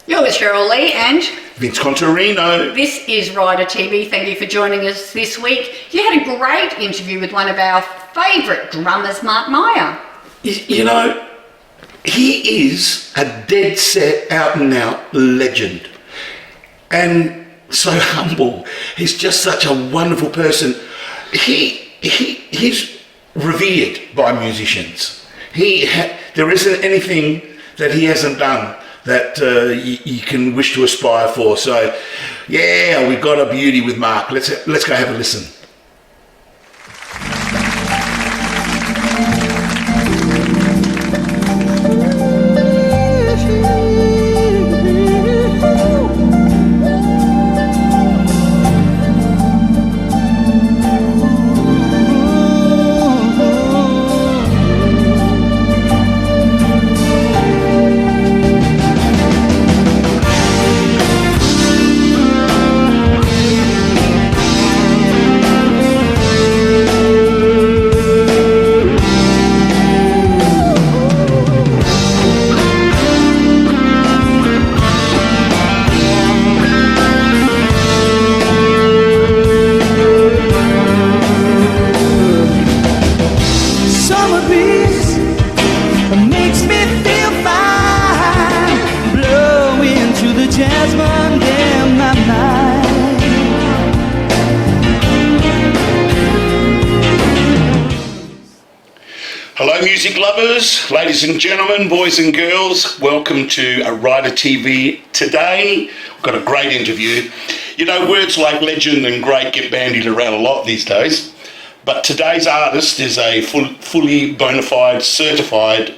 You're with Cheryl Lee and Vince Contarino. This is Rider TV. Thank you for joining us this week. You had a great interview with one of our favourite drummers, Mark Meyer. You know, he is a dead set, out and out legend. And so humble. He's just such a wonderful person. He's revered by musicians. There isn't anything that he hasn't done that you can wish to aspire for. So, yeah, we've got a beauty with Mark. Let's go have a listen. Hello music lovers, ladies and gentlemen, boys and girls, welcome to a Rider TV today. We've got a great interview. You know, words like legend and great get bandied around a lot these days, but today's artist is a fully bona fide, certified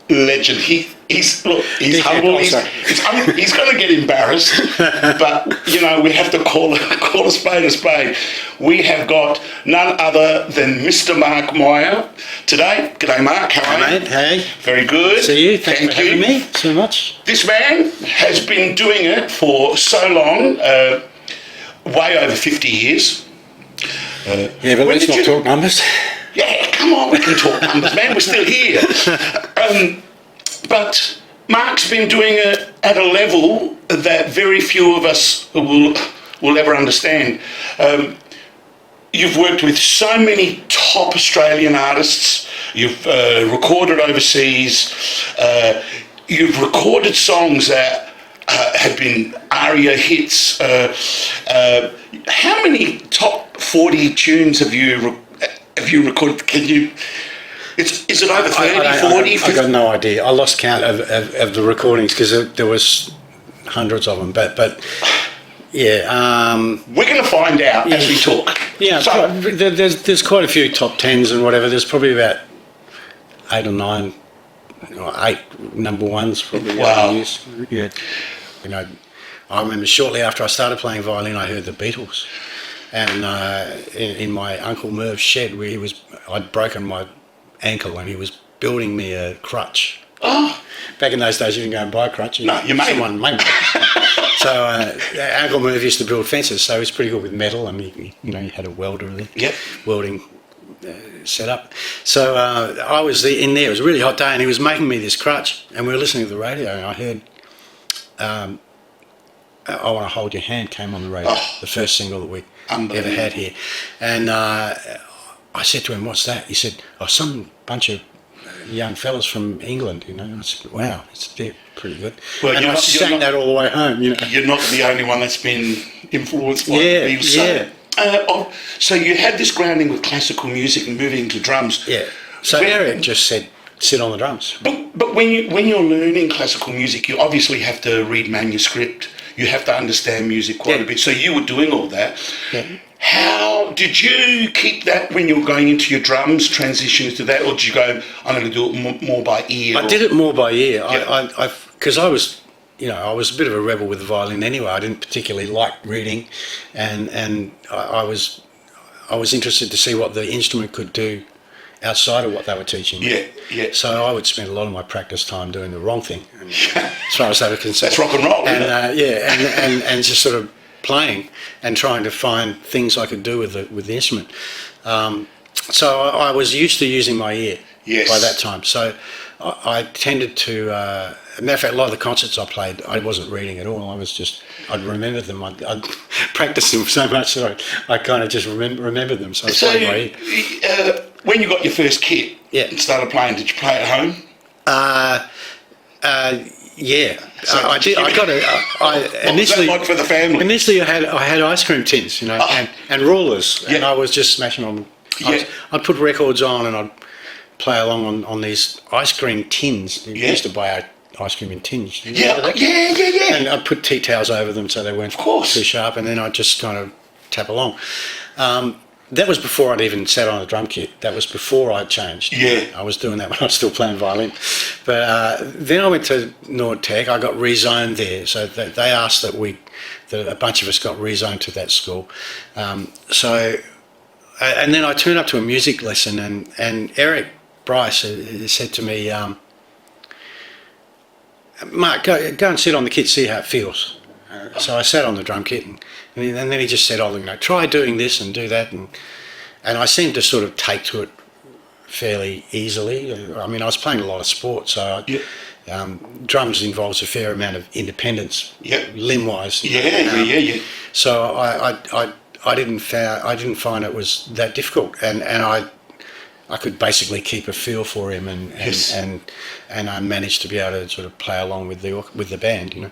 legend. He's humble, he's going to get embarrassed, but, you know, we have to call a spade a spade. We have got none other than Mr. Mark Meyer today. G'day, Mark. How are you? Mate, hey. Very good. See you. Thanks for having me so much. This man has been doing it for so long, way over 50 years. Yeah, but let's not talk numbers. Yeah, come on, we can talk numbers, man. We're still here. But Mark's been doing it at a level that very few of us will ever understand. You've worked with so many top Australian artists. You've recorded overseas. You've recorded songs that have been ARIA hits. How many top 40 tunes have you recorded? Can you? Is it over 30, 40, 50? I got no idea. I lost count of the recordings because there was hundreds of them. But yeah. We're going to find out as we talk. Yeah, so, there's quite a few top tens and whatever. There's probably about 8 or 9, or 8 number ones probably. Wow. Yeah. You know, I remember shortly after I started playing violin, I heard the Beatles, and in my Uncle Merv's shed where I'd broken my ankle and he was building me a crutch. Oh. Back in those days you didn't go and buy a crutch. No, you made someone made one. So Uncle Merv used to build fences, so he was pretty good with metal, and he had a welder there. Yep. Welding set up. So I was in there, it was a really hot day, and he was making me this crutch, and we were listening to the radio, and I heard I Want to Hold Your Hand came on the radio, the first single that we ever had here. And I said to him, "What's that?" He said, "Oh, some bunch of young fellas from England, you know." And I said, "Wow, they're pretty good." Well, and I sang that all the way home, you know. You're not the only one that's been influenced by the Beatles. Yeah. So you had this grounding with classical music and moving into drums. Yeah. So Eric just said, "Sit on the drums." But when you're learning classical music, you obviously have to read manuscript. You have to understand music quite a bit. So you were doing all that. Yeah. How did you keep that when you were going into your drums, transition to that, or did you go, "I'm going to do it more by ear"? I did it more by ear. Yeah. Because I was a bit of a rebel with the violin anyway. I didn't particularly like reading, and I was interested to see what the instrument could do outside of what they were teaching. Yeah, yeah. So I would spend a lot of my practice time doing the wrong thing, as far as they were concerned. That's rock and roll, isn't it? And just sort of playing and trying to find things I could do with the instrument. So I was used to using my ear by that time. So I tended to, matter of fact, a lot of the concerts I played, I wasn't reading at all. I'd remember them. I'd practice them so much that I kind of just remembered them. So, I was playing by ear. When you got your first kit and started playing, did you play at home? Yeah, So I did. I got it. What was that like for the family? Initially, I had ice cream tins, and rulers, and I was just smashing on them. I'd put records on, and I'd play along on these ice cream tins. We used to buy our ice cream in tins. Yeah. And I'd put tea towels over them so they weren't too sharp, and then I'd just kind of tap along. That was before I'd even sat on a drum kit. That was before I'd changed. Yeah. I was doing that when I was still playing violin. But then I went to Nord Tech. I got rezoned there. So they asked that a bunch of us got rezoned to that school. And then I turned up to a music lesson, and Eric Bryce said to me, Mark, go and sit on the kit, see how it feels. So I sat on the drum kit, and then he just said, try doing this and do that. And I seemed to sort of take to it fairly easily. I mean, I was playing a lot of sport, so drums involves a fair amount of independence, limb-wise. Yeah. So I didn't find it was that difficult, and I could basically keep a feel for him, and I managed to be able to sort of play along with the band,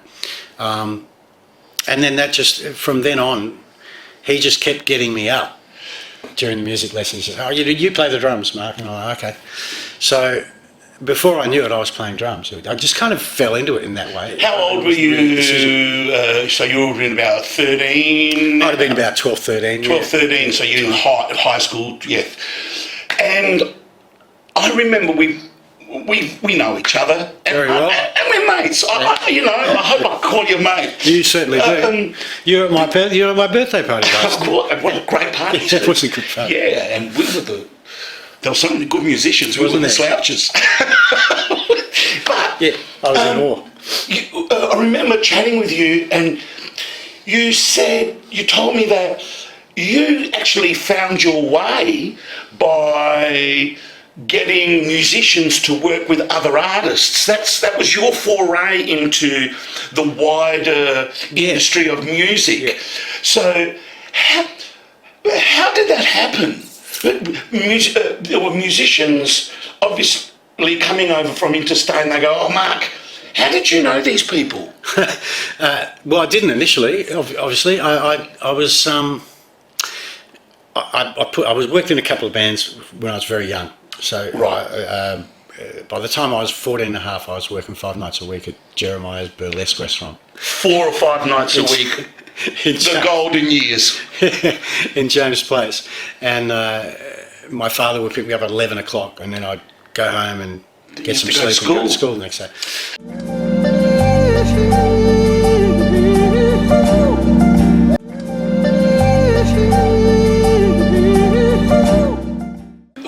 and then that just, from then on, he just kept getting me up during the music lessons. He said, "Oh, you play the drums, Mark," and I'm like, "Okay." So before I knew it, I was playing drums. I just kind of fell into it in that way. How old were you? So you would have been about 13? I'd have been about 12, 13. 12, 13, so you're in high school, yeah. And I remember we know each other. Very well. And we're mates. I hope I call you mate. You certainly do. You were at my birthday party last night. What a great party. That was a good party. Yeah, and there were so many good musicians. We were the slouches. But yeah, I was in awe. I remember chatting with you, and you told me that you actually found your way by getting musicians to work with other artists. That was your foray into the wider industry of music. Yeah. So how did that happen? There were musicians obviously coming over from interstate, and they go, "Oh, Mark, how did you know these people?" Well, I didn't initially. Obviously, I was I was worked in a couple of bands when I was very young. So by the time I was 14 and a half, I was working 5 nights a week at Jeremiah's burlesque restaurant. 4 or 5 nights a week. The golden years. In James Place. And my father would pick me up at 11 o'clock, and then I'd go home and get some sleep and go to school the next day.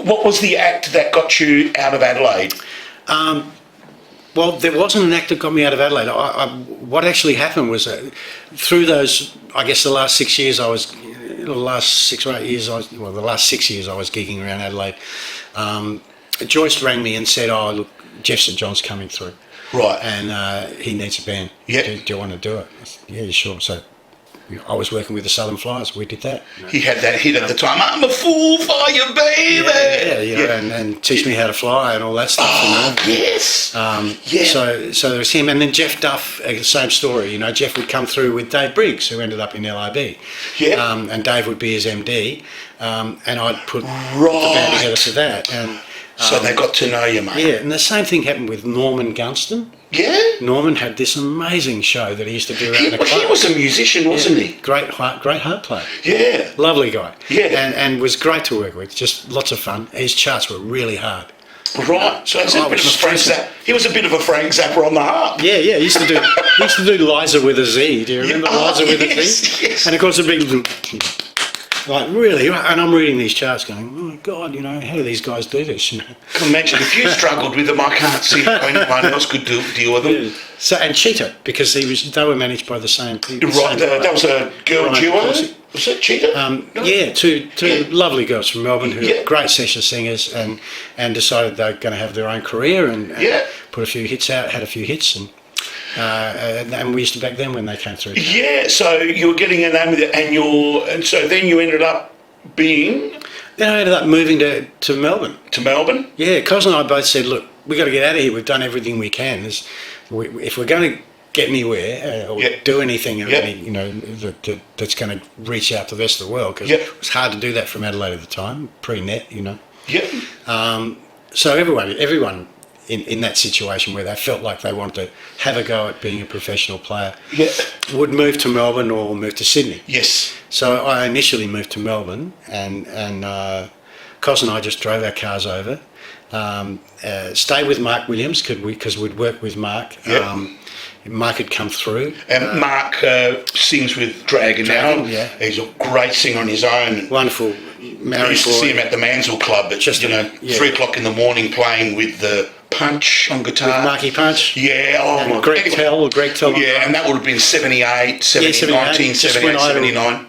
What was the act that got you out of Adelaide? Well, there wasn't an act that got me out of Adelaide. What actually happened was through those, I guess the last 6 years the last 6 years I was gigging around Adelaide, Joyce rang me and said, "Oh, look, Jeff St John's coming through. Right. And he needs a band. Yeah. Do you want to do it?" I said, "Yeah, sure." So I was working with the Southern Flyers. We did that. He had that hit at the time. "I'm a fool for you, baby." And teach me how to fly and all that stuff. Yes. So there was him, and then Jeff Duff. Same story. Jeff would come through with Dave Briggs, who ended up in LIB. Yeah. And Dave would be his MD, and I'd put the band together for that. And so they got to know you, mate. Yeah, and the same thing happened with Norman Gunston. Yeah. Norman had this amazing show that he used to do around the club. He was a musician, wasn't he? Great harp player. Yeah. Lovely guy. Yeah. And was great to work with. Just lots of fun. His charts were really hard. Right. So he was a bit of a Frank Zappa on the harp. Yeah. He used to do Liza with a Z. Do you remember Liza with a Z? Yes. And of course, like really, and I'm reading these charts going, "Oh my God, how do these guys do this?" Can imagine if you struggled with them, I can't see how anyone else could deal with them. Yeah. So, and Cheetah, because they were managed by the same people. Right, that was a girl duo. Was it Cheetah? No? Yeah, two lovely girls from Melbourne who Yeah. are great session singers and decided they're going to have their own career and put a few hits out, had a few hits, and we used to back them when they came through. Yeah, so you were getting a name with it, and so then you ended up being Then I ended up moving to Melbourne. to Melbourne. Yeah, Cos and I both said, look, we've got to get out of here. We've done everything we can. If we're going to get anywhere or do anything that's going to reach out to the rest of the world, because it was hard to do that from Adelaide at the time, pre-net, Yeah. So everyone in that situation where they felt like they wanted to have a go at being a professional player would move to Melbourne or move to Sydney. Yes. So I initially moved to Melbourne, and Cos and I just drove our cars over, stayed with Mark Williams because we'd worked with Mark. Mark had come through. And Mark sings with Dragon now. Yeah. He's a great singer on his own. Wonderful married I used to boy. see him at the Mansell Club at Just 3 o'clock in the morning playing with the Punch on guitar. With Marky Punch. Yeah, And Greg Tell. Yeah, and that would have been 78, 1978, 79.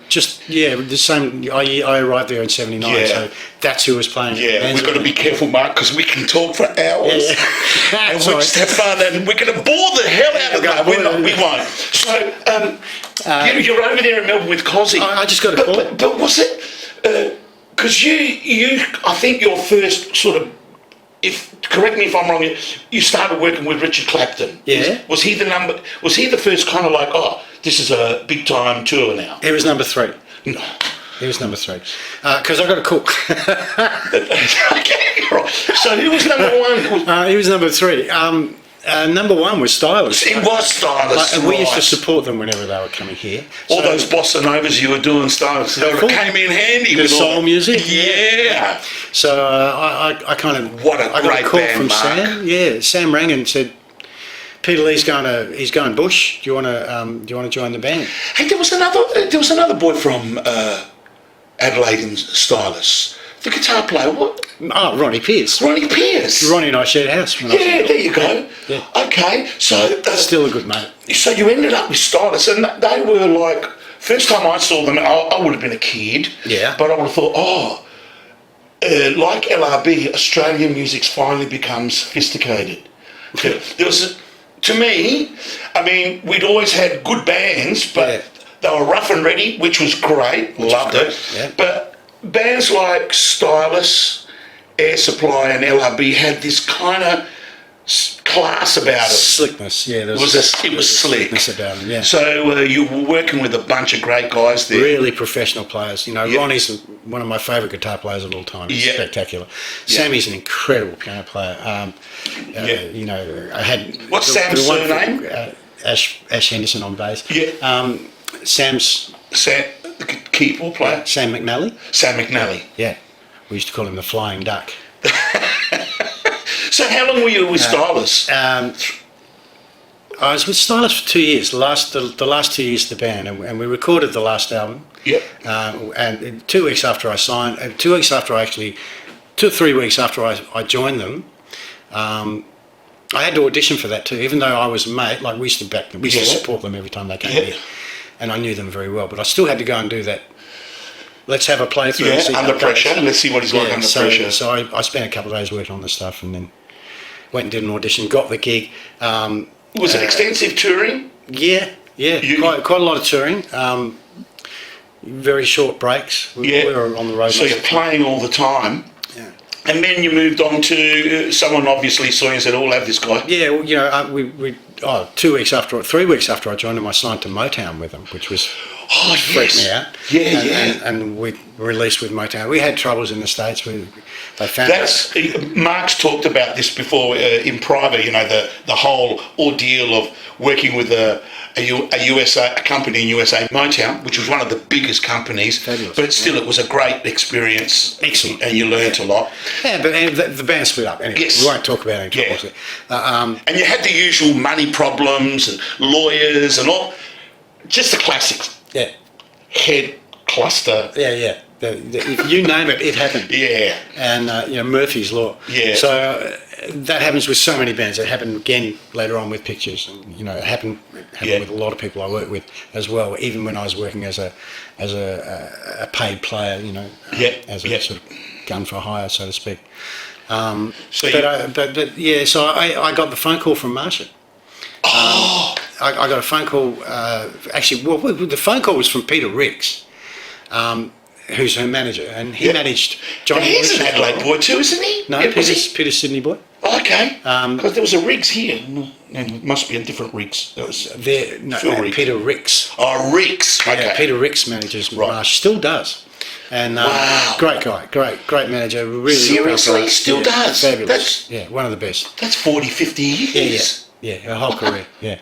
The same. I arrived there in 79, Yeah. so that's who was playing. Yeah, we've got to be careful, Mark, because we can talk for hours. Yeah. And we just have fun, and we're going to bore the hell out of them. We won't. So, you're over there in Melbourne with Cozzy. I just got a call. But was it... Because you, I think your first sort of... correct me if I'm wrong, you started working with Richard Clapton. Yeah. Was he the first kind of like, oh, this is a big time tour now? He was number 3. No. He was number 3. Because I got a call. Okay, right. So who was number 1? He was number 3. Number 1 was Stylus. It was Stylus. And we used to support them whenever they were coming here. All those bossa novas you were doing, Stylus, they Cool. came in handy. The with all soul that. music. Yeah. So I kind of... What a I got great a call band, from Mark. Sam. Yeah, Sam rang and said, Peter Lee's going bush. Do you want to join the band? Hey, there was another boy from Adelaide in Stylus. The guitar player, what? Oh, Ronnie Pierce. Ronnie Pierce. Ronnie and I shared a house when I was Yeah, there you go. Yeah. Okay, so still a good mate. So you ended up with Stylus, and they were like, first time I saw them, I would have been a kid. Yeah. But I would have thought, like LRB, Australian music's finally become sophisticated. There was, to me, I mean, we'd always had good bands, but they were rough and ready, which was great. Loved it. Yeah. But bands like Stylus, Air Supply, and LRB had this kind of class about it. Slickness, yeah. It was slick. slickness about them, yeah. So you were working with a bunch of great guys there. Really professional players. Ronnie's one of my favourite guitar players of all time. He's spectacular. Sammy's an incredible piano player. I had... What's Sam's surname? Ash Henderson on bass. Yeah. Sam's... The keyboard player? Sam McNally. Sam McNally. Yeah. We used to call him the Flying Duck. So how long were you with Stylus? I was with Stylus for 2 years, the last 2 years of the band, and we recorded the last album. Yep. And 2 weeks after I signed, 2 or 3 weeks after I joined them, I had to audition for that too, even though I was a mate. Like we used to support them every time they came here, and I knew them very well. But I still had to go and do that. Let's have a playthrough. Yeah, and see under how it pressure. goes. Let's see what he's like under pressure. So I spent a couple of days working on the stuff, and then went and did an audition, got the gig. Was it extensive touring? Yeah, quite a lot of touring. Very short breaks. We were on the road. So you're playing all the time. Yeah. And then you moved on to someone obviously saw you and said, "Oh, I'll have this guy." Yeah, well, we 3 weeks after I joined them, I signed to Motown with them, which was freaked me out. Yeah, and we released with Motown. We had troubles in the States. They found Mark's talked about this before in private. The whole ordeal of working with a company in USA, Motown, which was one of the biggest companies. Fabulous. But it was a great experience. Excellent. And you learnt a lot. Yeah, but the band split up anyway. Yes. We won't talk about any troubles there. And you had the usual money problems and lawyers and all. Just the classics. Yeah. Head cluster. Yeah. If you name it, it happened. Yeah. And Murphy's Law. Yeah. So that happens with so many bands. It happened again later on with Pictures, and you know, it happened with a lot of people I work with as well. Even when I was working as a paid player, you know, as a sort of gun for hire, so to speak. So I got the phone call from Marsha. I got a phone call. Actually, well, the phone call was from Peter Ricks, who's her manager, and he managed Johnny. Now he's an Adelaide boy too, isn't he? No, Peter's Sydney boy. Okay. Because there was a Riggs here. And it must be a different Riggs. That was Riggs. Peter Ricks. Oh, Ricks. Okay. Yeah, Peter Ricks manages Marsh. Still does. And great guy, great manager. Really seriously, still does. Fabulous. One of the best. That's 40, 50 years. Yeah, her whole career. Yeah.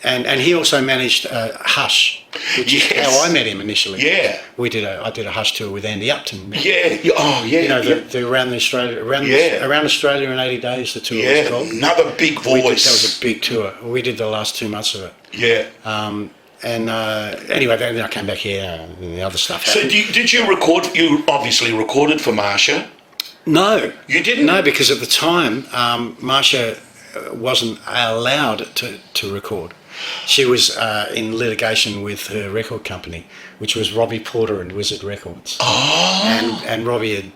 And he also managed Hush, which is how I met him initially. Yeah, I did a Hush tour with Andy Upton. You know, the around Australia in 80 days. The tour was called. Another big voice. That was a big tour. We did the last 2 months of it. Anyway, then I came back here and the other stuff happened. So did you record? You obviously recorded for Marsha. No, you didn't. No, because at the time Marsha wasn't allowed to record. She was in litigation with her record company, which was Robbie Porter and Wizard Records. And Robbie had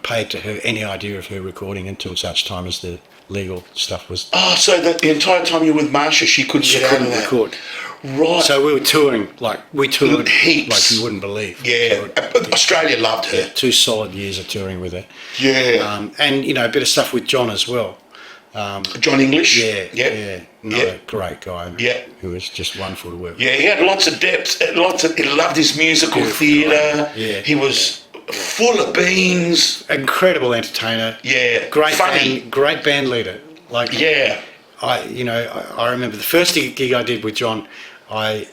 paid to her any idea of her recording until such time as the legal stuff was. So the entire time you were with Marsha, she couldn't get out of that. Record. Right. So we were touring heaps, like you wouldn't believe. Yeah. Australia loved her. Yeah, 2 solid years of touring with her. Yeah. And you know, a bit of stuff with John as well. John English? Another great guy. Who was just wonderful to work with. Yeah, he had lots of depth, he loved his musical theatre. Yeah. He was full of beans. Incredible entertainer. Yeah. Great band leader. I remember the first gig I did with John, Greg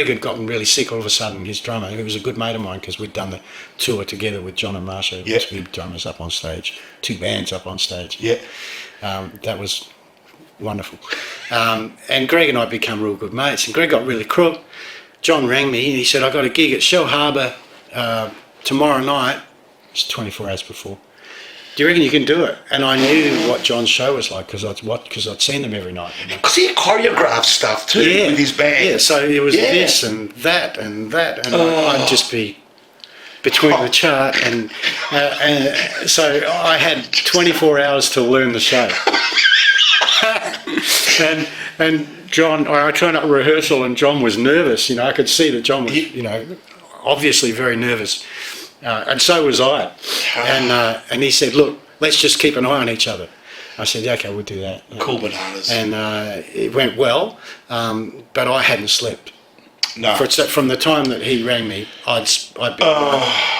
had gotten really sick all of a sudden, his drummer. He was a good mate of mine because we'd done the tour together with John and Marsha. Yeah. 2 drummers up on stage, 2 bands up on stage. Yeah. That was wonderful. And Greg and I became real good mates. And Greg got really crook. John rang me and he said, I got a gig at Shell Harbour tomorrow night. It's 24 hours before. Do you reckon you can do it? And I knew what John's show was like because I'd seen them every night. Because he choreographed stuff too with his band. Yeah, so it was this and that and that, and I'd just be between the chart, and so I had 24 hours to learn the show. and John, I turned up rehearsal, and John was nervous. You know, I could see that John was, you know, obviously very nervous. And so was I. And he said, look, let's just keep an eye on each other. I said, yeah, okay, we'll do that. Cool bananas. And it went well, but I hadn't slept. No. From the time that he rang me,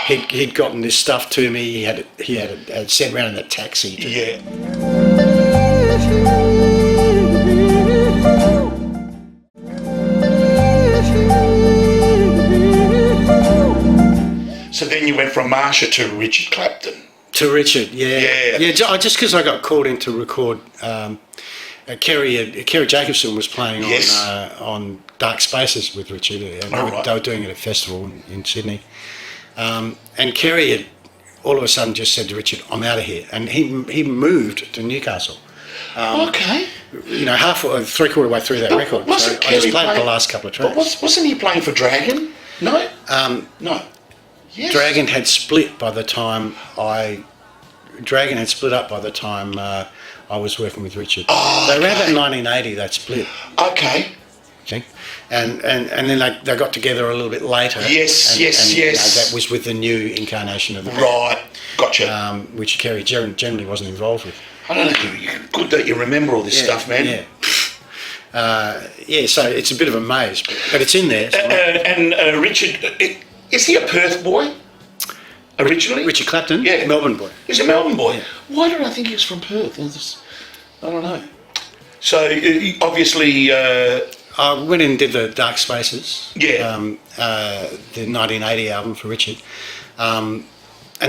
he'd gotten this stuff to me. He had sent around in that taxi. So then you went from Marsha to Richard Clapton. To Richard, yeah. Just because I got called in to record, Kerry Jacobson was playing on Dark Spaces with Richard, and they were doing it at a festival in Sydney. And Kerry had all of a sudden just said to Richard, "I'm out of here," and he moved to Newcastle. You know, 3/4 way through that record. So I just played the last couple of tracks. But wasn't he playing for Dragon? No. No. Yes. Dragon had split by the time I was working with Richard. So around that 1980, they split. Okay. Okay. And then they got together a little bit later. Yes. You know, that was with the new incarnation of the band. Right. Gotcha. Which Kerry generally wasn't involved with. I don't know. Good that you remember all this stuff, man. Yeah. So it's a bit of a maze, but it's in there. And Richard, is he a Perth boy? Originally? Richard Clapton? Yeah. Melbourne boy. He's a Melbourne boy. Yeah. Why did I think he was from Perth? I don't know. So, obviously... I went in and did the Dark Spaces. Yeah. The 1980 album for Richard. And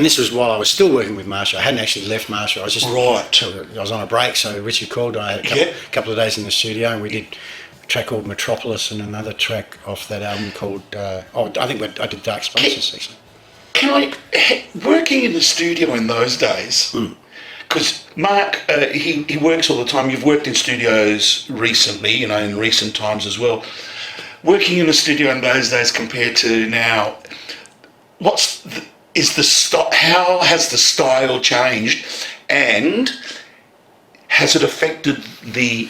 this was while I was still working with Marsha. I hadn't actually left Marsha. I was just... Right. I was on a break, so Richard called and I had a couple of days in the studio, and we did a track called Metropolis and another track off that album called... I think I did Dark Spaces, actually. working in the studio in those days, because Mark, he works all the time. You've worked in studios recently, in recent times as well. Working in the studio in those days compared to now, how has the style changed, and has it affected the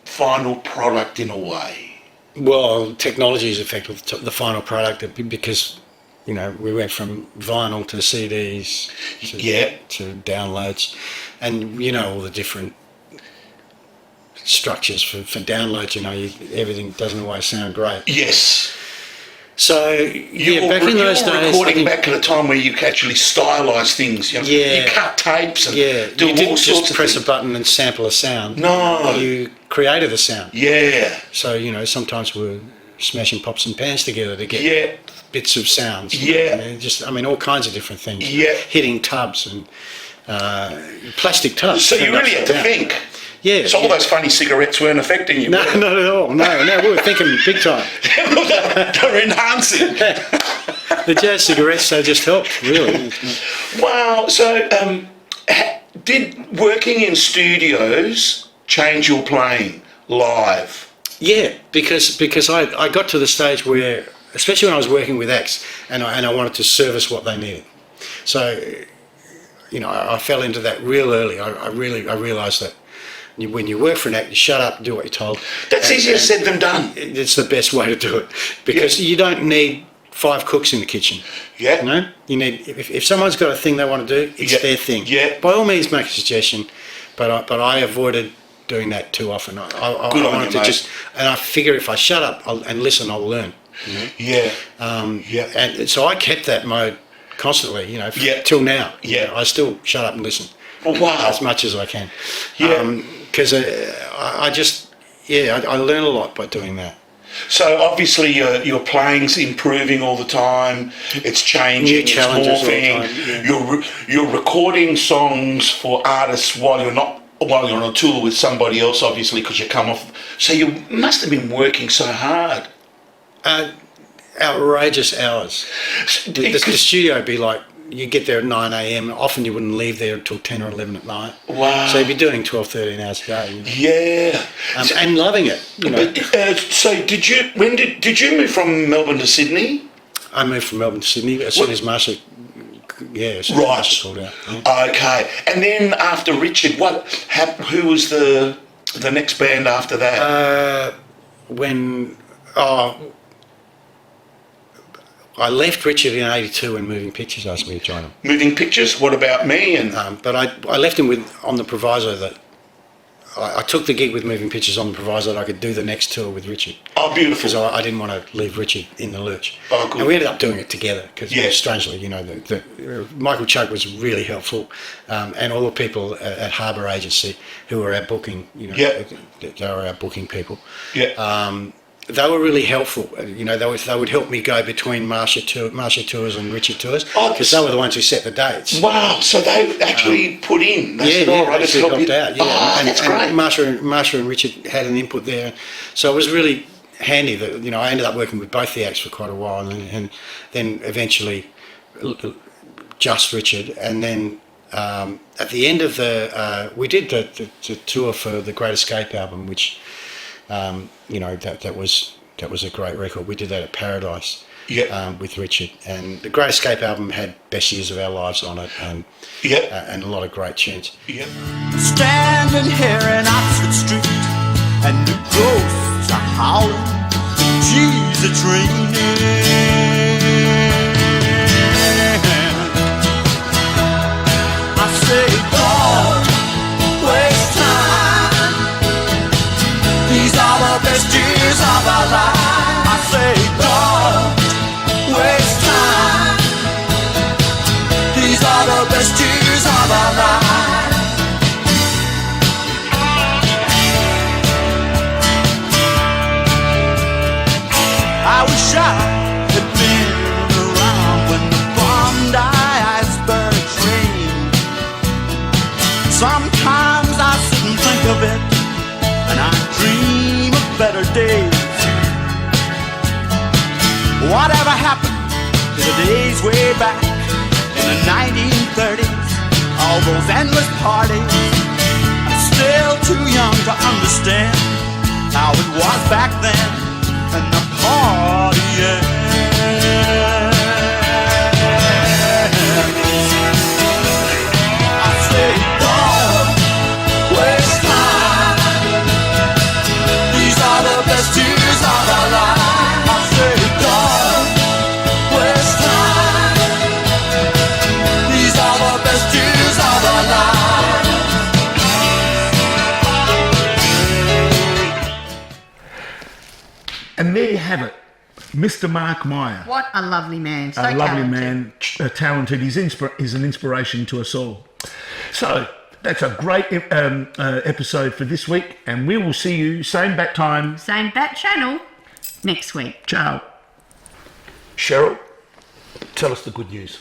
final product in a way? Well, technology has affected the final product because, we went from vinyl to CDs to downloads, and all the different structures for downloads. Everything doesn't always sound great. Yes. So back in those days, recording back at a time where you could actually stylise things. You cut tapes and do you didn't all sorts just of press things. a button and sample a sound. No, you created a sound. Yeah. So sometimes we're smashing pots and pans together to get bits of sounds. All kinds of different things. Yeah. Hitting tubs and plastic tubs. So you really had to think. Yeah. So all those funny cigarettes weren't affecting you? No, not at all. No, we were thinking big time. They're enhancing. The jazz cigarettes, they just helped, really. Wow. So did working in studios change your playing live? Yeah, because I got to the stage where, especially when I was working with acts, and I wanted to service what they needed. So, I fell into that real early. I realised that when you work for an act, you shut up and do what you're told. That's easier said than done. It's the best way to do it, because you don't need 5 cooks in the kitchen. Yeah. You need, if someone's got a thing they want to do, it's their thing. Yeah. By all means, make a suggestion, but I avoided doing that too often. I wanted to just, and I figure if I shut up and listen, I'll learn. Yeah. And so I kept that mode constantly, till now. Yeah. I still shut up and listen. Oh, wow. As much as I can. Yeah. Because I learn a lot by doing that. So obviously your playing's improving all the time. It's changing. New challenges it's morphing. all the time. You're recording songs for artists while you're on a tour with somebody else, obviously, because you come off. So you must have been working so hard. Outrageous hours. The studio would be like, you get there at 9 a.m. Often you wouldn't leave there until 10 or 11 at night. Wow. So you'd be doing 12, 13 hours a day. Yeah. And loving it. So did you move from Melbourne to Sydney? I moved from Melbourne to Sydney as soon as Marsha. Marsha called out. Yeah. Okay. And then after Richard, who was the next band after that? I left Richard in '82 when Moving Pictures asked me to join them. Moving Pictures? What about me? But I left him on the proviso that I took the gig with Moving Pictures on the proviso that I could do the next tour with Richard. Oh, beautiful. Because I didn't want to leave Richard in the lurch. Oh, good. And we ended up doing it together because, strangely, Michael Chuck was really helpful, and all the people at Harbour Agency who were our booking, they were our booking people. Yeah. They were really helpful. They would help me go between Marsha tours and Richard tours because they were the ones who set the dates. Wow! So they actually put in. They helped out. Yeah, and that's great. Marsha and Richard had an input there, so it was really handy that I ended up working with both the acts for quite a while, and then eventually just Richard, and then at the end of we did the tour for the Great Escape album, which. That was a great record. We did that at Paradise with Richard, and the Great Escape album had Best Years of Our Lives on it, and a lot of great tunes. Yeah. Standing here in Oxford Street, and the ghosts are howling, the G's are dreaming. I say, don't waste time. These are the best years of our life. I say, don't waste time. These are the best years of our life. I wish I had been around when the Bondi icebergs rain. Sometimes I sit and think of it, and I dream of better days. Whatever happened to the days way back in the 1930s. All those endless parties. I'm still too young to understand how it was back then and the party. I say, don't waste time. These are the best years of our life. I say, don't waste time. These are the best years of our life. And there you have it, Mr. Mark Meyer. What a lovely man. So A lovely talented. man, talented. He's an inspiration to us all. So that's a great episode for this week, and we will see you same bat time. Same bat channel next week. Ciao. Cheryl, tell us the good news.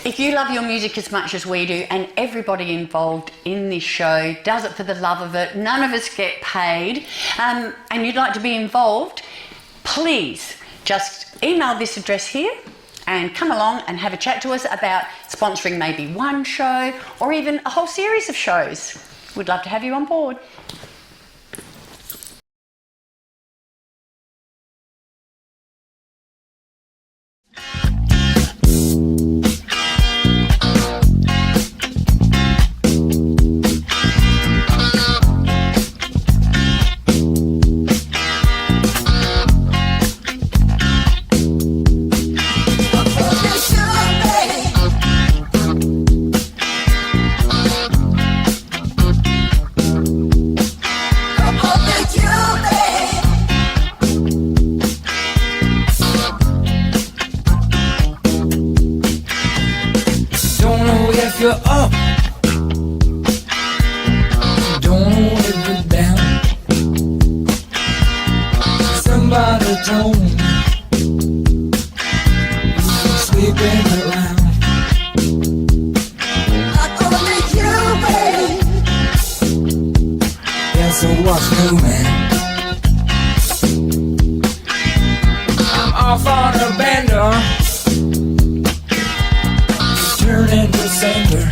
If you love your music as much as we do, and everybody involved in this show does it for the love of it, none of us get paid, and you'd like to be involved, please just email this address here and come along and have a chat to us about sponsoring maybe one show or even a whole series of shows. We'd love to have you on board. If you're up, don't know if you're down. Somebody told me you're sleeping around. I gonna make you, baby. Yeah, so what's new, man? I'm off on a bender. Turning to sender,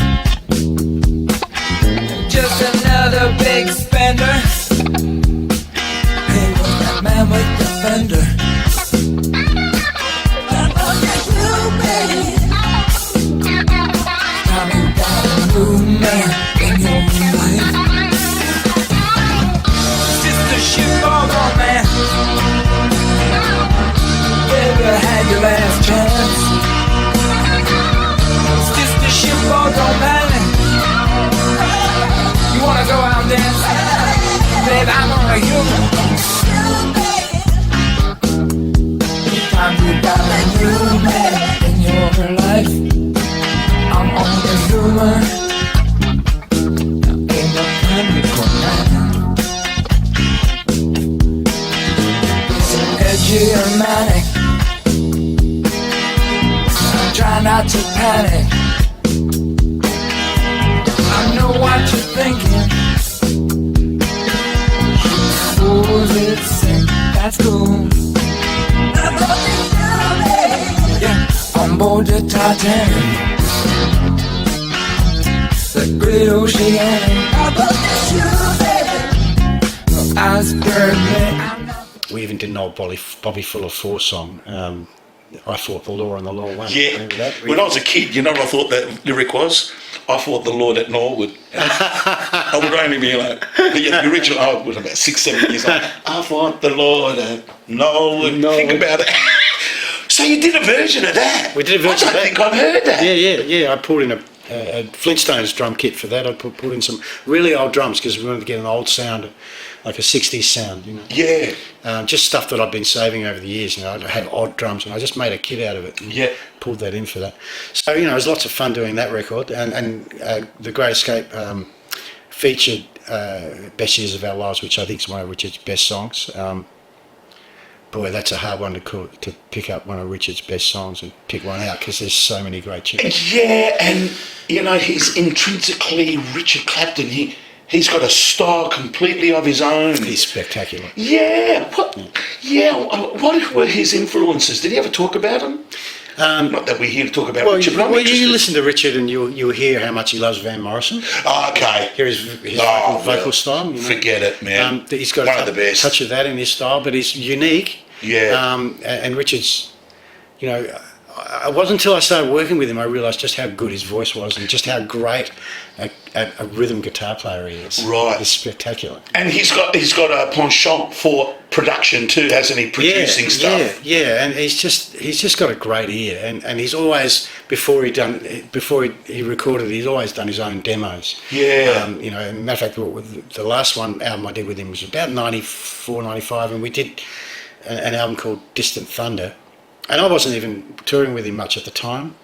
just another big spender. Hey, what's that man with the fender? I'm gonna you, baby. Now you got a new man in your life. Just a shitball on man. Baby, had your last chance. Shitball don't matter. You wanna go out and dance? Babe, I'm on a human. Time you got a new man in your life. I'm on a human. Ain't no time to go down. So edgy or manic. Try not to panic. I know what you're thinking. Fools it sing, that's cool. Yeah, on board the Titanic, the great oceanic. Iceberg man. We even did an old Bobby Fuller 4 song. I thought the law and the law won. Yeah. Remember that? When I was a kid, you know what I thought that lyric was? I thought the Lord at Norwood. I would only be like, the original, I was about 6, 7 years old. I thought the Lord at Norwood. Think about it. So you did a version of that? We did a version I of that. don't think I've heard that. Yeah. I pulled in a Flintstones drum kit for that. I put in some really old drums because we wanted to get an old sound, like a 60s sound, you know. Yeah. Just stuff that I've been saving over the years, you know. I had odd drums and I just made a kit out of it and pulled that in for that. So, you know, it was lots of fun doing that record. And The Great Escape featured Best Years of Our Lives, which I think is one of Richard's best songs. Boy, that's a hard one to pick up one of Richard's best songs and pick one out because there's so many great tunes. Yeah, and, you know, he's intrinsically Richard Clapton. He's got a style completely of his own. He's spectacular. Yeah. What were his influences? Did he ever talk about them? Not that we're here to talk about Well, Richard, but I'm you interested. listen to Richard and you'll hear how much he loves Van Morrison. Oh, okay. Hear his vocal style. You know. Forget it, man. He's got one of the best. touch of that in his style, but he's unique. Yeah. And Richard's, you know, it wasn't until I started working with him I realised just how good his voice was and just how great a rhythm guitar player he is. Right. It's spectacular. And he's got a penchant for production too, hasn't he? Producing stuff. Yeah, and he's just got a great ear, and he's always before he recorded, he's always done his own demos. Yeah. You know, and matter of fact, the last album I did with him was about 94, 95, and we did an album called Distant Thunder, and I wasn't even touring with him much at the time.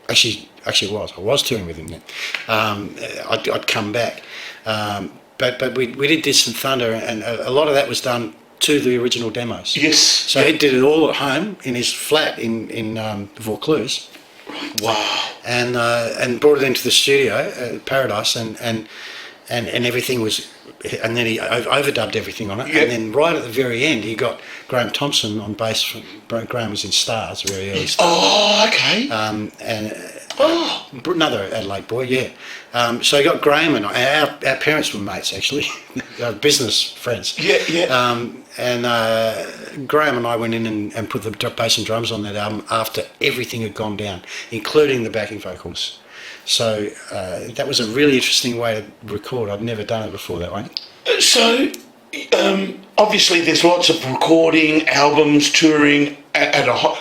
Actually, I was touring with him then. I'd come back, but we did Distant Thunder, and a lot of that was done to the original demos. Yes. So he did it all at home in his flat in Vaucluse. Wow. And brought it into the studio, Paradise, and everything was. And then he overdubbed everything on it. Yeah. And then right at the very end, he got Graham Thompson on bass. Graham was in Stars, very early Stars. Oh, okay. Another Adelaide boy, yeah. So he got Graham and our parents were mates, actually. They were business friends. Yeah. And Graham and I went in and put the bass and drums on that album after everything had gone down, including the backing vocals. So that was a really interesting way to record. I'd never done it before that way. So, obviously, there's lots of recording, albums, touring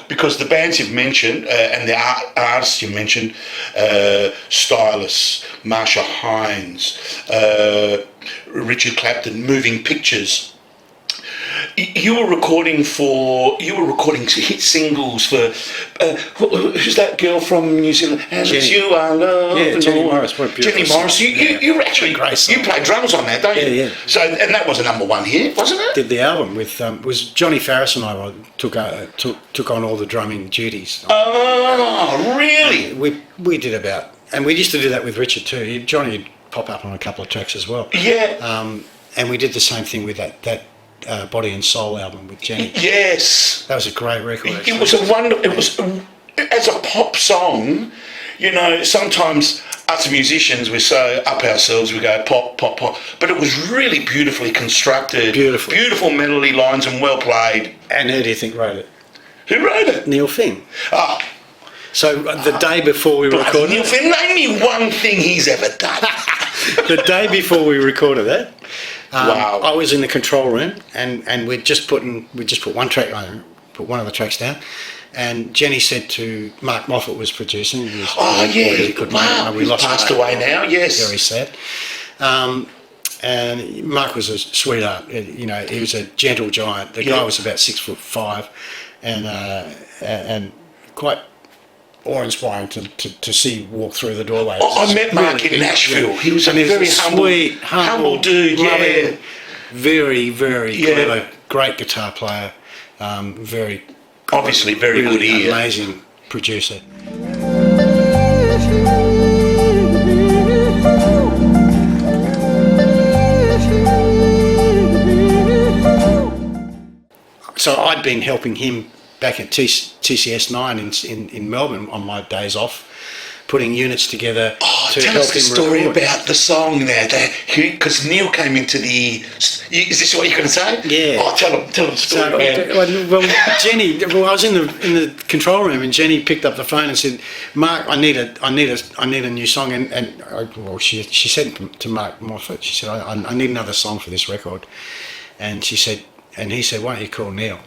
because the bands you've mentioned and the artists you mentioned, Stylus, Marsha Hines, Richard Clapton, Moving Pictures. You were recording hit singles for who's that girl from New Zealand? As it's you I love. Yeah, Jenny Morris. What a beautiful Jenny Morris. song. You actually Great song. you played drums on that, don't you? Yeah. So and that was a #1 hit, wasn't it? Did the album with was Johnny Farris and I took on all the drumming duties. Oh, really? We did and we used to do that with Richard too. Johnny would pop up on a couple of tracks as well. Yeah. And we did the same thing with that Body and Soul album with Jenny. Yes. That was a great record. It was as a pop song. You know, sometimes us musicians, we're so up ourselves, we go pop, pop, pop. But it was really beautifully constructed. Beautiful melody lines and well played. And who do you think wrote it? Who wrote it? Neil Finn. Oh, So the day before we recorded Neil Finn, name me one thing he's ever done. the day before we recorded that, Wow. I was in the control room and we just put one track on, put one of the tracks down, and Jenny said to Mark Moffat was producing. He was, he could Mark, we lost passed Mark. away now. Yes. Very sad. And Mark was a sweetheart. You know, he was a gentle giant. The guy was about 6'5", and quite awe-inspiring to see walk through the doorway. I met Mark in Nashville. He was a very sweet, humble dude. loving, Yeah. very, very clever, great guitar player. Very Obviously, very really good ear. amazing producer. So I'd been helping him back at TCS 9 in Melbourne on my days off, putting units together to Tell help us the him story record. about the song there. Because Neil came into the... Is this what you're going to say? Yeah. Oh, tell him the story, man. Well, Jenny. Well, I was in the control room, and Jenny picked up the phone and said, "Mark, I need a new song." She said to Mark Moffat, she said, "I need another song for this record," and he said, "Why don't you call Neil?"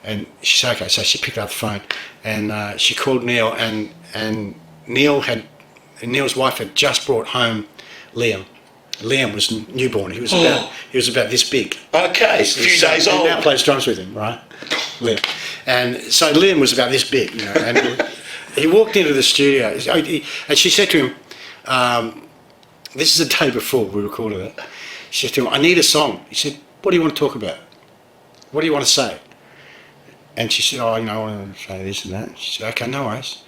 And she said, "Okay." So she picked up the phone, and she called Neil, and Neil's wife had just brought home Liam. Liam was newborn. He was about this big. Okay, a few days old. He now plays drums with him, right? Liam. And so Liam was about this big, you know. And he walked into the studio, and she said to him, "This is the day before we recorded it." She said to him, "I need a song." He said, "What do you want to talk about? What do you want to say?" And she said, "Oh, I want to say this and that." She said, "Okay, no worries."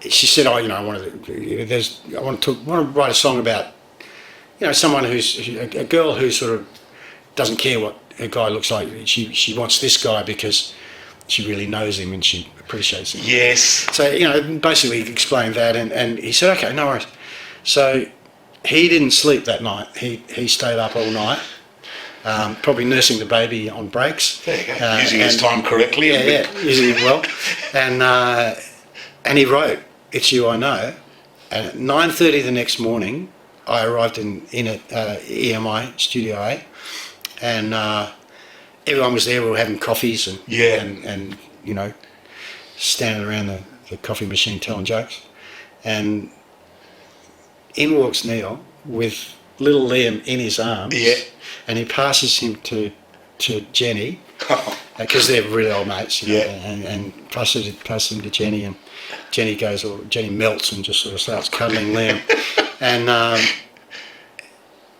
She said, "Oh, I want to write a song about, someone who's a girl who sort of doesn't care what a guy looks like. She wants this guy because she really knows him and she appreciates him. Yes. So, basically explained that, and he said, okay, no worries. So he didn't sleep that night. He stayed up all night, probably nursing the baby on breaks. There you go. Using his time correctly. Using it well. And he wrote, "It's You I Know." And at 9:30 the next morning, I arrived in at EMI Studio A, and everyone was there. We were having coffees and standing around the coffee machine telling jokes. And in walks Neil with little Liam in his arms. Yeah. And he passes him to Jenny, because they're really old mates. And passes him to Jenny, and Jenny melts and just sort of starts cuddling Liam.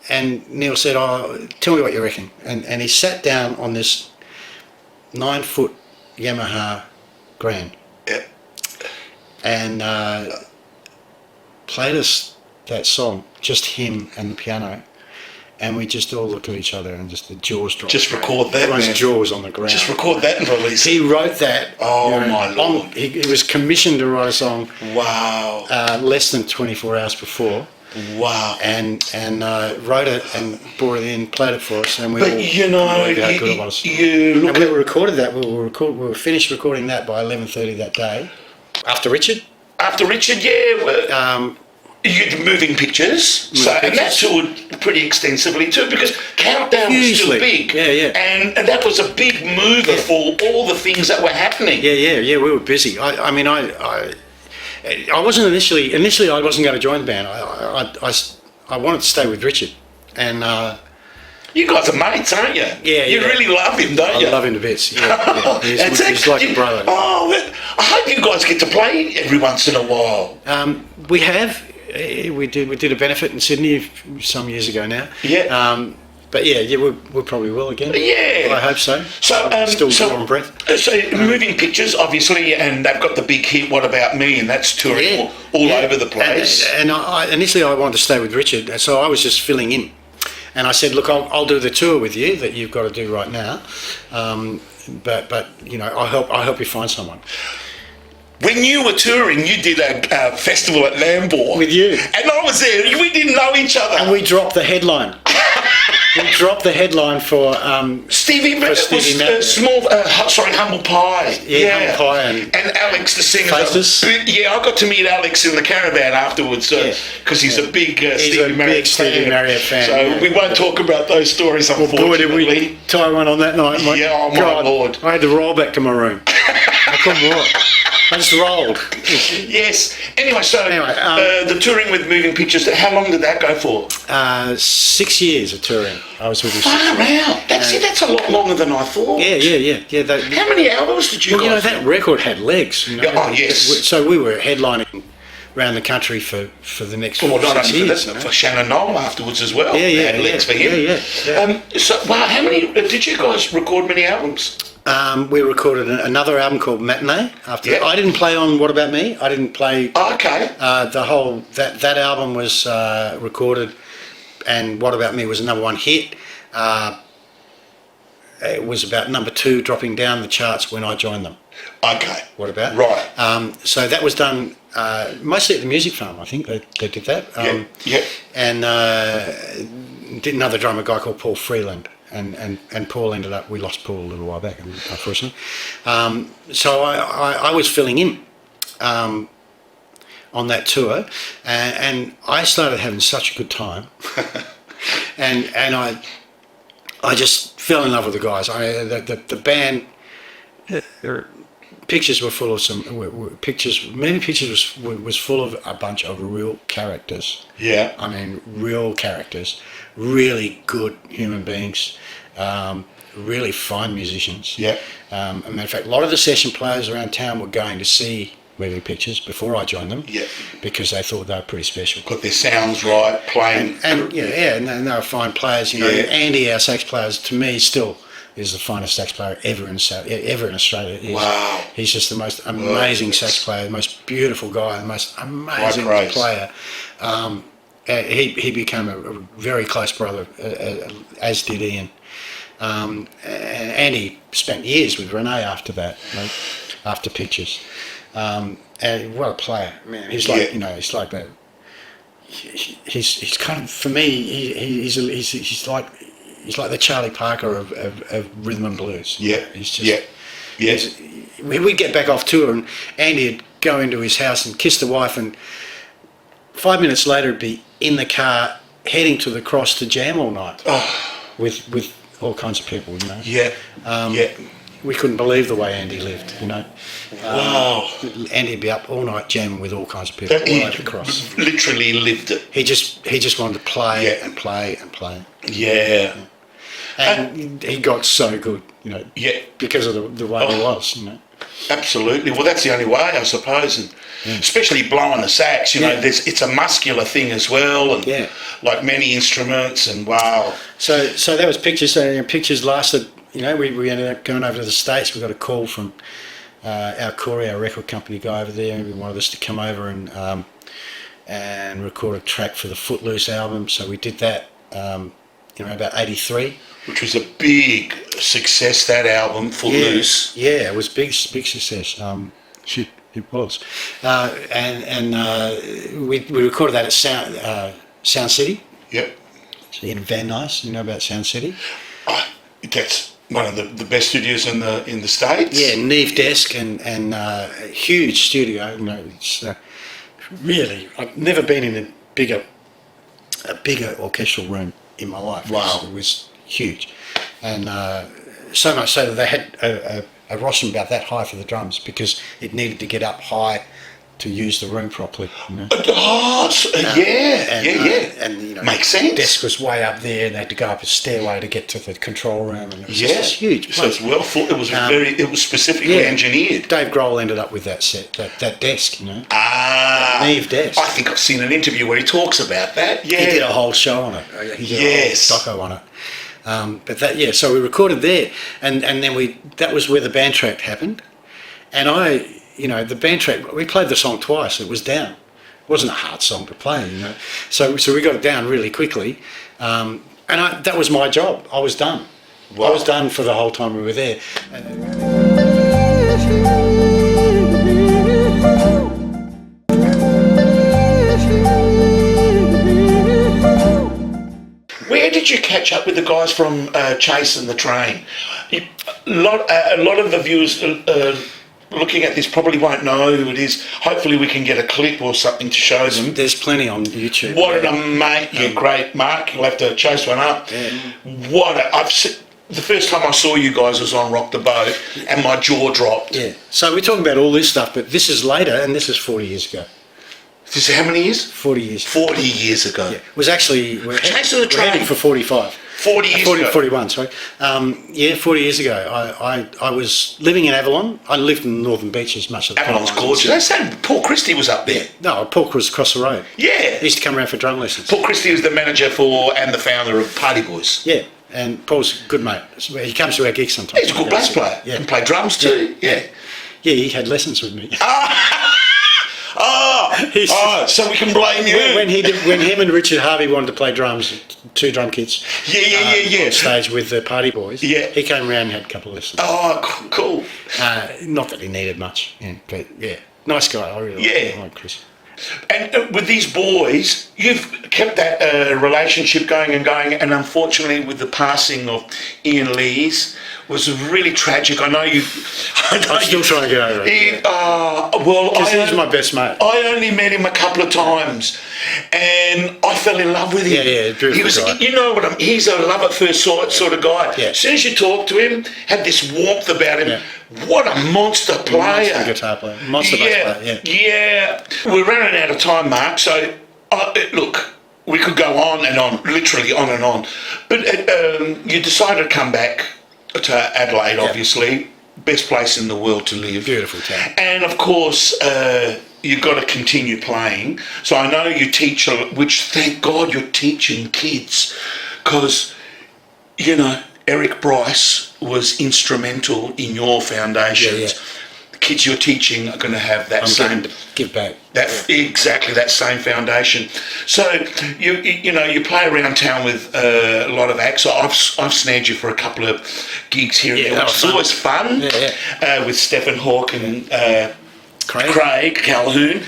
And Neil said, "Oh, tell me what you reckon." And he sat down on this 9-foot Yamaha Grand. Yeah. And played us that song, just him and the piano. And we just all looked at each other and just the jaws dropped. Just record that, Everyone's man. jaws on the ground. Just record that and release it. He wrote that. Oh, my Lord. He was commissioned to write a song. Wow. Less than 24 hours before. Wow. And wrote it and brought it in, played it for us, and we But all you know, believed how good it was. you look And we at... recorded that. We were finished recording that by 11:30 that day. After Richard. After Richard, you did moving pictures, and that toured pretty extensively too, because Countdown was still big. And that was a big mover for all the things that were happening. We were busy. I wasn't initially I wasn't going to join the band. I wanted to stay with Richard, and you guys are mates, aren't you? You really love him, don't you? I love him to bits. He's like a brother. Oh, I hope you guys get to play every once in a while. We have. We did a benefit in Sydney some years ago now. But we probably will again. I hope so. Still on breath. So moving pictures, obviously, and they've got the big hit "What About Me," and that's touring all over the place. And initially I wanted to stay with Richard, so I was just filling in. And I said, look, I'll do the tour with you that you've got to do right now. But I'll help you find someone. When you were touring, you did a festival at Lambour. With you. And I was there. We didn't know each other. And we dropped the headline. For Stevie Humble Pie. Humble Pie and Alex, the singer. Faces. I got to meet Alex in the caravan afterwards because he's a big Stevie Marriott fan. So we won't talk about those stories, unfortunately. Boy, did we tie one on that night. My Lord. I had to roll back to my room. I couldn't walk. I just rolled. Yes. Anyway, the touring with moving pictures, how long did that go for? 6 years of touring. I was with him. Far out. That's a lot longer than I thought. How many albums did you guys that record had legs. Oh, yes. So we were headlining around the country for the next 6 years. For Shannon Knoll afterwards as well. Legs for him. How many, did you guys record many albums? We recorded another album called Matinee. I didn't play on What About Me. I didn't play. Oh, okay. The whole that album was recorded, and What About Me was a #1 hit. It was about number 2, dropping down the charts when I joined them. Okay. What About? Right. So that was done mostly at the Music Farm. I think they did that. And did another drummer, a guy called Paul Freeland. And Paul ended up, we lost Paul a little while back, unfortunately. So I was filling in on that tour, and I started having such a good time. and I just fell in love with the guys. The band, their pictures were full of Many Pictures was full of a bunch of real characters. Yeah. I mean, real characters. Really good human beings, really fine musicians. Yeah. As a matter of fact, a lot of the session players around town were going to see Moving Pictures before I joined them. Yeah. Because they thought they were pretty special. Got their sounds right, playing. And they were fine players. Andy, our sax player, to me still is the finest sax player ever in Australia. Wow. He's just the most amazing sax player, the most beautiful guy, the most amazing player. He became a very close brother, as did Ian. And he spent years with Renee after that, after Pictures. And what a player, man! He's like he's like that. He's kind of, for me, he's like the Charlie Parker of rhythm and blues. Yeah, he's just we'd get back off tour and Andy'd go into his house and kiss the wife, and 5 minutes later he'd be in the car heading to the Cross to jam all night with all kinds of people, We couldn't believe the way Andy lived, Wow. Andy'd be up all night jamming with all kinds of people all over the Cross. Literally lived it. He just wanted to play and play and play. Yeah. And he got so good, because of the way he was, Absolutely. Well, that's the only way, I suppose, and especially blowing the sax. It's a muscular thing as well, and like many instruments. And wow. So that was Pictures. So Pictures lasted. We ended up going over to the States. We got a call from our Corey, our record company guy over there, and he wanted us to come over and record a track for the Footloose album. So we did that. About 83. Which was a big success, that album, Footloose. Yeah, it was big success. It was. We recorded that at Sound City. Yep. In Van Nuys, about Sound City? That's one of the best studios in the States. Yeah, Neve Desk and huge studio. It's really, I've never been in a bigger orchestral room in my life. Wow. It was huge. And so much so that they had a rostrum about that high for the drums because it needed to get up high to use the room properly. And makes sense. Desk was way up there, and they had to go up a stairway to get to the control room. And it was just huge. So it's well thought. It was specifically engineered. Dave Grohl ended up with that set, that desk. Neve Desk. I think I've seen an interview where he talks about that. Yeah, he did a whole show on it. He did a whole doco on it. So we recorded there, and then that was where the band track happened, and the band track, we played the song twice. It was down. It wasn't a hard song to play, So we got it down really quickly, and that was my job. I was done. Wow. I was done for the whole time we were there. Where did you catch up with the guys from Chasing the Train? A lot of the viewers looking at this probably won't know who it is. Hopefully we can get a clip or something to show them. There's plenty on YouTube. What an amazing, great, Mark. You'll have to chase one up. Yeah. The first time I saw you guys was on Rock the Boat, and my jaw dropped. Yeah. So we're talking about all this stuff, but this is later, and this is 40 years ago. This is how many years? 40 years. 40 years ago. Yeah. It was actually... Chasing the Train. We're heading for 45. 40 years ago. 41, sorry. 40 years ago. I was living in Avalon. I lived in the Northern Beaches much of the time. Avalon's gorgeous. They say Paul Christie was up there. No, Paul was across the road. Yeah. He used to come around for drum lessons. Paul Christie was the manager and the founder of Party Boys. Yeah, and Paul's a good mate. He comes to our gigs sometimes. He's a good bass player. Yeah. Can play drums too. Yeah, he had lessons with me. So we can blame you. When him and Richard Harvey wanted to play drums, two drum kits. Yeah. On stage with the Party Boys. Yeah. He came around and had a couple of lessons. Oh, cool. Not that he needed much, but nice guy. I really like Chris. And with these boys, you've kept that relationship going, and unfortunately with the passing of Ian Lees was really tragic. I'm still trying to get over it. Because he's my best mate. I only met him a couple of times, and I fell in love with him. Yeah, beautiful guy. He's a love at first sight sort of guy. Yeah. As soon as you talk to him, had this warmth about him. Yeah. What a monster player. Monster guitar player. Monster bass player, yeah. We're running out of time, Mark, so look, we could go on and on, literally on and on. But you decided to come back to Adelaide, obviously. Best place in the world to live. Beautiful town. And of course, you've got to continue playing. So I know you teach, which thank God you're teaching kids, because, Eric Bryce was instrumental in your foundations. kids you're teaching are going to have that I'm same... going to give back. Exactly that same foundation. So you play around town with a lot of acts. I've snared you for a couple of gigs here and there, which is always fun. With Stephen Hawke and Craig Calhoun.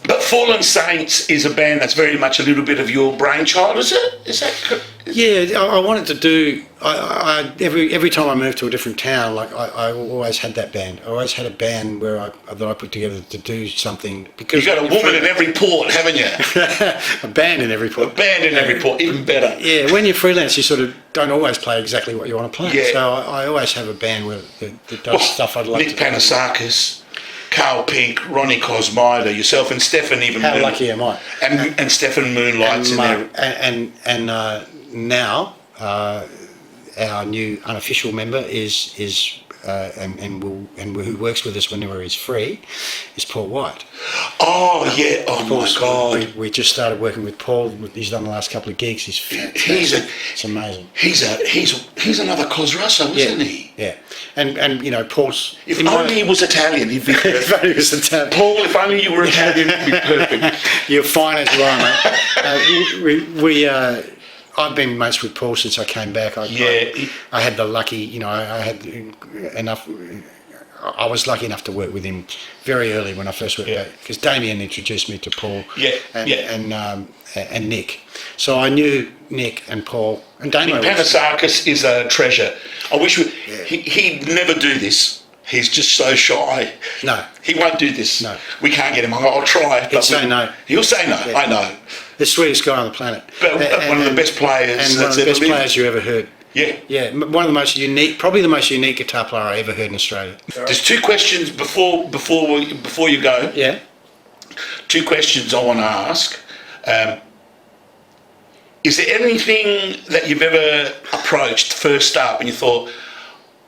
But Fallen Saints is a band that's very much a little bit of your brainchild, is it? Is that correct? Yeah, I wanted to do. Every time I moved to a different town, like I always had that band. I always had a band that I put together to do something. Because you've got a woman in every port, haven't you? A band in every port. A band in every port, even better. Yeah, when you're freelance, you sort of don't always play exactly what you want to play. Yeah. So I always have a band that does stuff I'd like Nick to do. Panasakis, Carl Pink, Ronnie Cosmider, yourself, and Stefan even. How lucky am I? And Stefan Moonlights in there. And now our new unofficial member is who works with us whenever he's free is Paul White. Oh yeah! Oh my God! We just started working with Paul. He's done the last couple of gigs. He's fantastic. It's amazing. He's another Cos Russo, isn't he? Yeah, and you know Paul's. If only he was Italian, he'd be perfect. If only he was Italian. Paul, if only you were Italian, it'd be perfect. You're fine as you are, mate. I've been mates with Paul since I came back. I had the lucky, you know, I had enough. I was lucky enough to work with him very early when I first went back, because Damien introduced me to Paul and Nick. So I knew Nick and Paul and Damien. Panasakis is a treasure. I wish he'd never do this. He's just so shy. No. He won't do this. No. We can't get him. I'll try. He'll say no. He'll say no, I know. The sweetest guy on the planet. But one of the best players and one of the best players you ever heard. Yeah. Yeah, one of the most unique, probably the most unique guitar player I ever heard in Australia. There's two questions before you go. Yeah. Two questions I want to ask. Is there anything that you've ever approached first up and you thought,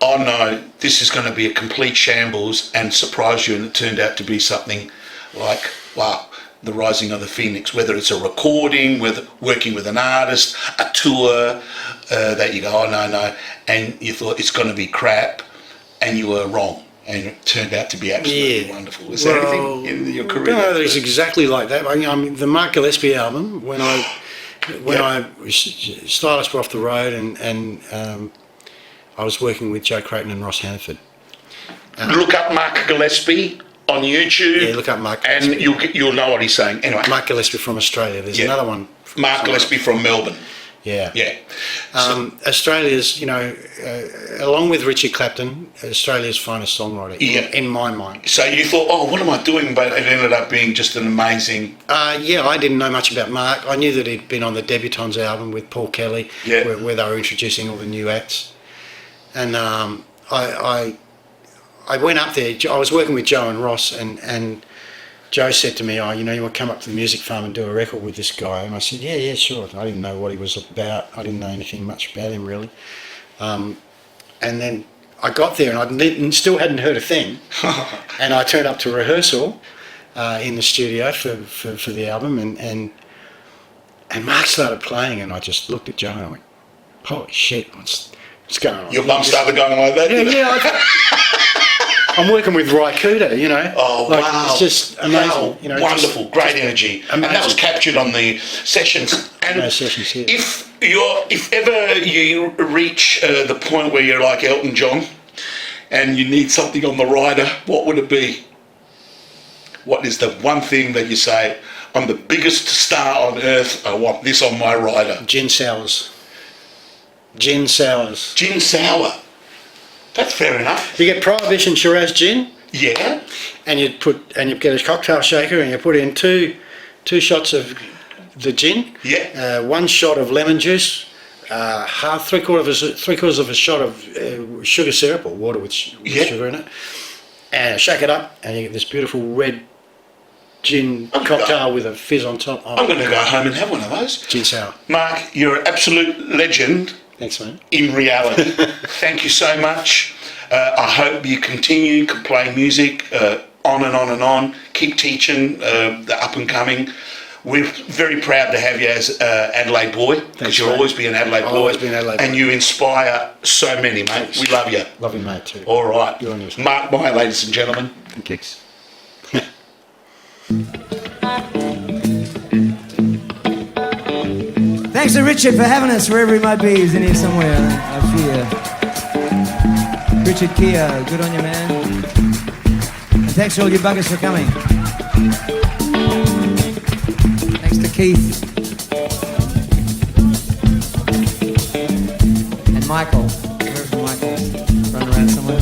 oh no, this is going to be a complete shambles, and surprise you, and it turned out to be something like, wow, the rising of the phoenix, whether it's a recording, whether working with an artist, a tour, that you go, oh no, and you thought it's going to be crap, and you were wrong, and it turned out to be absolutely wonderful. Is there anything in your career? No, it's exactly like that. I mean, the Mark Gillespie album, when I Stylists were off the road, and I was working with Joe Creighton and Ross Hannaford. Look up Mark Gillespie on YouTube. Yeah, look up Mark and you'll know what he's saying. Anyway, Mark Gillespie from Australia. There's another one. Mark Gillespie from Melbourne. Yeah. Yeah. Australia's, you know, along with Richard Clapton, Australia's finest songwriter, in my mind. So you thought, oh, what am I doing? But it ended up being just an amazing... I didn't know much about Mark. I knew that he'd been on the Debutantes album with Paul Kelly, where they were introducing all the new acts. And I went up there. I was working with Joe and Ross, and Joe said to me, oh, you know, you want to come up to the music farm and do a record with this guy? And I said, yeah, sure. I didn't know what he was about. I didn't know anything much about him, really. And then I got there, and I still hadn't heard a thing. And I turned up to rehearsal in the studio for the album, and Mark started playing, and I just looked at Joe and I went, holy shit, what's going on? Your mum started going like that? I'm working with Ry Cooder, you know. Oh, wow. It's just amazing. Wow. You know, wonderful, great energy. Amazing. And that was captured on the sessions. And sessions, yeah. If ever you reach the point where you're like Elton John and you need something on the rider, what would it be? What is the one thing that you say, I'm the biggest star on earth, I want this on my rider? Gin sours. Gin sours. Gin sour. That's fair enough. You get Prohibition Shiraz gin. Yeah. And you get a cocktail shaker, and you put in two shots of the gin. Yeah. 1 shot of lemon juice. Three quarters of a shot of sugar syrup or water with sugar in it. And shake it up, and you get this beautiful red gin cocktail with a fizz on top. I'm going to go home and have one of those. Gin sour. Mark, you're an absolute legend. Thanks, man. In reality. Thank you so much. I hope you continue to play music on and on and on. Keep teaching the up and coming. We're very proud to have you as Adelaide boy, because you'll mate. always be an Adelaide I'll boy. always be an Adelaide and boy. you inspire so many, mate. We love you. Love you, mate, too. All right. Good on you. Mark Meyer, ladies and gentlemen. Kicks. Thanks to Richard for having us wherever he might be. He's in here somewhere, I fear. Richard Kia, good on you, man. And thanks to all you buggers for coming. Thanks to Keith. And Michael. Where's Michael? Running around somewhere.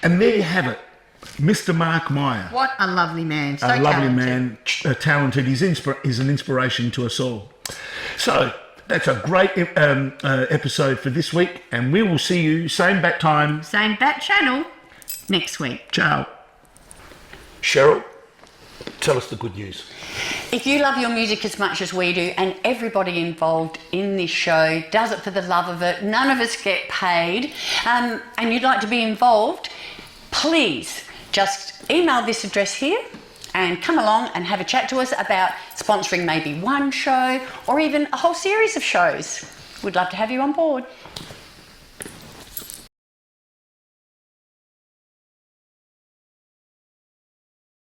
And there you have it, Mr. Mark Meyer. What a lovely man. So A lovely talented. man, talented. He's an inspiration to us all. So that's a great episode for this week, and we will see you same bat time. Same bat channel next week. Ciao. Cheryl, tell us the good news. If you love your music as much as we do, and everybody involved in this show does it for the love of it, none of us get paid, and you'd like to be involved, please just email this address here and come along and have a chat to us about sponsoring maybe one show or even a whole series of shows. We'd love to have you on board.